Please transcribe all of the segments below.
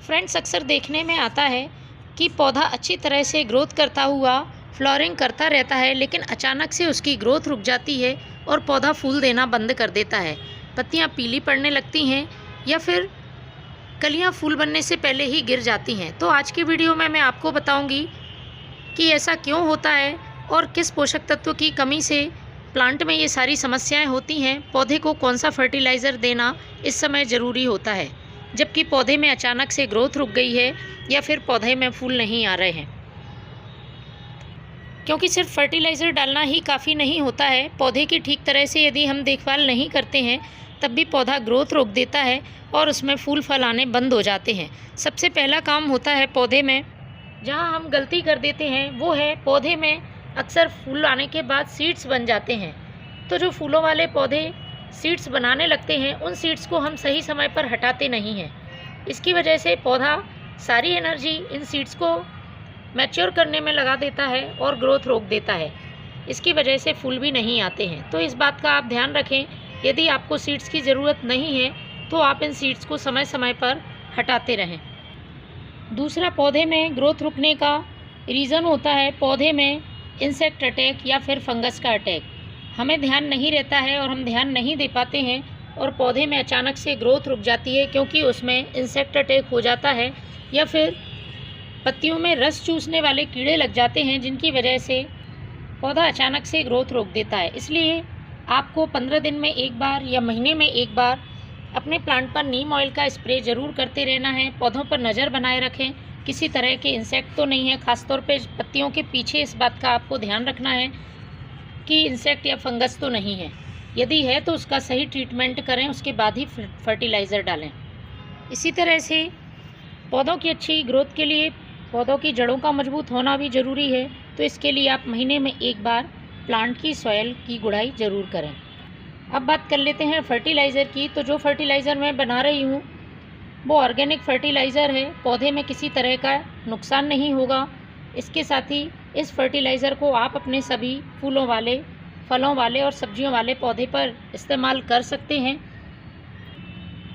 Friends, अक्सर देखने में आता है कि पौधा अच्छी तरह से ग्रोथ करता हुआ फ्लावरिंग करता रहता है, लेकिन अचानक से उसकी ग्रोथ रुक जाती है और पौधा फूल देना बंद कर देता है। पत्तियां पीली पड़ने लगती हैं या फिर कलियां फूल बनने से पहले ही गिर जाती हैं। तो आज की वीडियो में मैं आपको बताऊंगी कि ऐसा क्यों होता है और किस पोषक तत्व की कमी से प्लांट में ये सारी समस्याएं होती हैं। पौधे को कौन सा फर्टिलाइज़र देना इस समय ज़रूरी होता है, जबकि पौधे में अचानक से ग्रोथ रुक गई है या फिर पौधे में फूल नहीं आ रहे हैं। क्योंकि सिर्फ फर्टिलाइज़र डालना ही काफ़ी नहीं होता है। पौधे की ठीक तरह से यदि हम देखभाल नहीं करते हैं तब भी पौधा ग्रोथ रोक देता है और उसमें फूल फल आने बंद हो जाते हैं। सबसे पहला काम होता है पौधे में, जहां हम गलती कर देते हैं वो है पौधे में अक्सर फूल आने के बाद सीड्स बन जाते हैं। तो जो फूलों वाले पौधे सीड्स बनाने लगते हैं उन सीड्स को हम सही समय पर हटाते नहीं हैं। इसकी वजह से पौधा सारी एनर्जी इन सीड्स को मैच्योर करने में लगा देता है और ग्रोथ रोक देता है। इसकी वजह से फूल भी नहीं आते हैं। तो इस बात का आप ध्यान रखें, यदि आपको सीड्स की ज़रूरत नहीं है तो आप इन सीड्स को समय समय पर हटाते रहें। दूसरा, पौधे में ग्रोथ रुकने का रीज़न होता है पौधे में इंसेक्ट अटैक या फिर फंगस का अटैक। हमें ध्यान नहीं रहता है और हम ध्यान नहीं दे पाते हैं और पौधे में अचानक से ग्रोथ रुक जाती है क्योंकि उसमें इंसेक्ट अटैक हो जाता है या फिर पत्तियों में रस चूसने वाले कीड़े लग जाते हैं, जिनकी वजह से पौधा अचानक से ग्रोथ रोक देता है। इसलिए आपको 15 दिन में एक बार या महीने में एक बार अपने प्लांट पर नीम ऑयल का स्प्रे ज़रूर करते रहना है। पौधों पर नज़र बनाए रखें, किसी तरह के इंसेक्ट तो नहीं है। ख़ासतौर पे पत्तियों के पीछे इस बात का आपको ध्यान रखना है कि इंसेक्ट या फंगस तो नहीं है। यदि है तो उसका सही ट्रीटमेंट करें, उसके बाद ही फर्टिलाइज़र डालें। इसी तरह से पौधों की अच्छी ग्रोथ के लिए पौधों की जड़ों का मजबूत होना भी ज़रूरी है। तो इसके लिए आप महीने में एक बार प्लांट की सॉइल की गुड़ाई ज़रूर करें। अब बात कर लेते हैं फर्टिलाइज़र की। तो जो फर्टिलाइज़र मैं बना रही हूँ वो ऑर्गेनिक फर्टिलाइज़र है। पौधे में किसी तरह का नुकसान नहीं होगा। इसके साथ ही इस फर्टिलाइज़र को आप अपने सभी फूलों वाले, फलों वाले और सब्जियों वाले पौधे पर इस्तेमाल कर सकते हैं।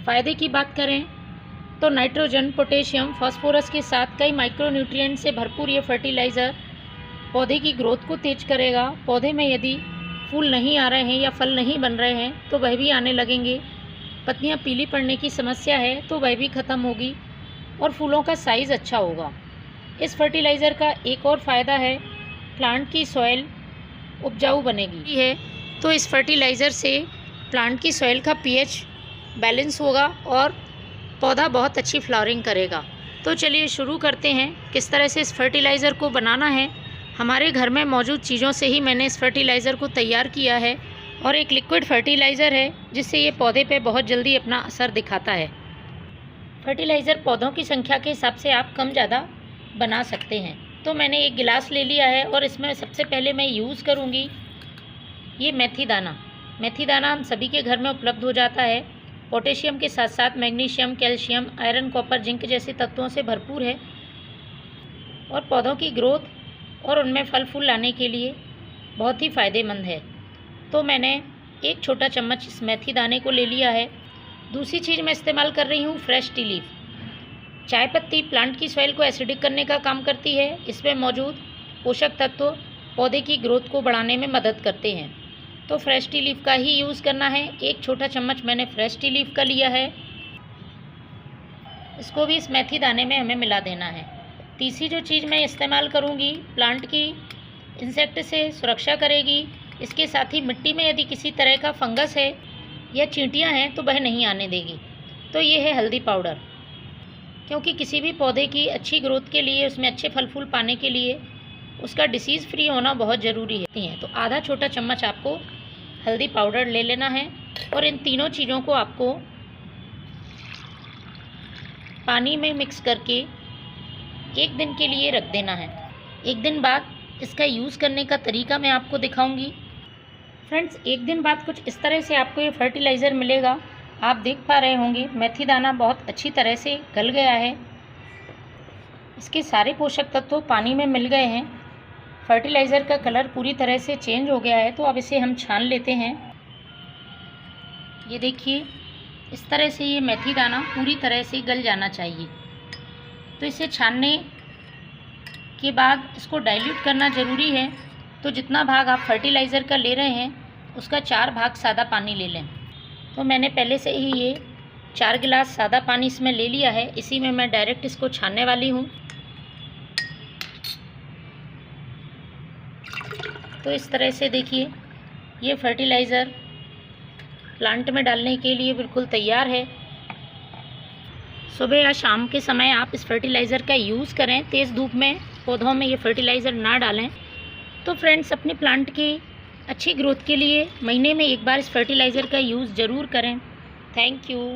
फ़ायदे की बात करें तो नाइट्रोजन, पोटेशियम, फास्फोरस के साथ कई माइक्रोन्यूट्रिएंट से भरपूर ये फर्टिलाइज़र पौधे की ग्रोथ को तेज करेगा। पौधे में यदि फूल नहीं आ रहे हैं या फल नहीं बन रहे हैं तो वह भी आने लगेंगे। पत्तियां पीली पड़ने की समस्या है तो वह भी ख़त्म होगी और फूलों का साइज़ अच्छा होगा। इस फर्टिलाइज़र का एक और फ़ायदा है, प्लांट की सॉइल उपजाऊ बनेगी है। तो इस फर्टिलाइज़र से प्लांट की सॉइल का पीएच बैलेंस होगा और पौधा बहुत अच्छी फ्लावरिंग करेगा। तो चलिए शुरू करते हैं किस तरह से इस फर्टिलाइज़र को बनाना है। हमारे घर में मौजूद चीज़ों से ही मैंने इस फर्टिलाइज़र को तैयार किया है और एक लिक्विड फर्टिलाइज़र है जिससे ये पौधे पे बहुत जल्दी अपना असर दिखाता है। फर्टिलाइज़र पौधों की संख्या के हिसाब से आप कम ज़्यादा बना सकते हैं। तो मैंने एक गिलास ले लिया है और इसमें सबसे पहले मैं यूज़ करूँगी ये मेथी दाना। मेथी दाना हम सभी के घर में उपलब्ध हो जाता है। पोटेशियम के साथ साथ magnesium, calcium, iron, copper, zinc जैसे तत्वों से भरपूर है और पौधों की ग्रोथ और उनमें फल फूल लाने के लिए बहुत ही फ़ायदेमंद है। तो मैंने एक छोटा चम्मच इस मेथी दाने को ले लिया है। दूसरी चीज़ मैं इस्तेमाल कर रही हूँ फ्रेश टी लीफ। चाय पत्ती प्लांट की सॉइल को एसिडिक करने का काम करती है। इसमें मौजूद पोषक तत्व पौधे की ग्रोथ को बढ़ाने में मदद करते हैं। तो फ्रेश टी लीफ का ही यूज़ करना है। एक छोटा चम्मच मैंने फ्रेश टी लीफ का लिया है। इसको भी इस मेथी दाने में हमें मिला देना है। तीसरी जो चीज़ मैं इस्तेमाल करूँगी प्लांट की इंसेक्ट से सुरक्षा करेगी। इसके साथ ही मिट्टी में यदि किसी तरह का फंगस है या चींटियाँ हैं तो वह नहीं आने देगी। तो ये है हल्दी पाउडर। क्योंकि किसी भी पौधे की अच्छी ग्रोथ के लिए, उसमें अच्छे फल फूल पाने के लिए उसका डिसीज़ फ्री होना बहुत ज़रूरी है। तो आधा छोटा चम्मच आपको हल्दी पाउडर ले लेना है और इन तीनों चीज़ों को आपको पानी में मिक्स करके एक दिन के लिए रख देना है। एक दिन बाद इसका यूज़ करने का तरीका मैं आपको दिखाऊंगी। फ्रेंड्स, एक दिन बाद कुछ इस तरह से आपको ये फर्टिलाइज़र मिलेगा। आप देख पा रहे होंगे मेथी दाना बहुत अच्छी तरह से गल गया है। इसके सारे पोषक तत्व पानी में मिल गए हैं। फर्टिलाइज़र का कलर पूरी तरह से चेंज हो गया है। तो अब इसे हम छान लेते हैं। ये देखिए, इस तरह से ये मेथी दाना पूरी तरह से गल जाना चाहिए। तो इसे छानने के बाद इसको डाइल्यूट करना ज़रूरी है। तो जितना भाग आप फर्टिलाइज़र का ले रहे हैं उसका 4 भाग सादा पानी ले लें। तो मैंने पहले से ही ये 4 गिलास सादा पानी इसमें ले लिया है। इसी में मैं डायरेक्ट इसको छानने वाली हूँ। तो इस तरह से देखिए ये फर्टिलाइज़र प्लांट में डालने के लिए बिल्कुल तैयार है। सुबह या शाम के समय आप इस फर्टिलाइज़र का यूज़ करें। तेज़ धूप में पौधों में ये फर्टिलाइज़र ना डालें। तो फ्रेंड्स, अपने प्लांट की अच्छी ग्रोथ के लिए महीने में एक बार इस फर्टिलाइज़र का यूज़ ज़रूर करें। Thank you.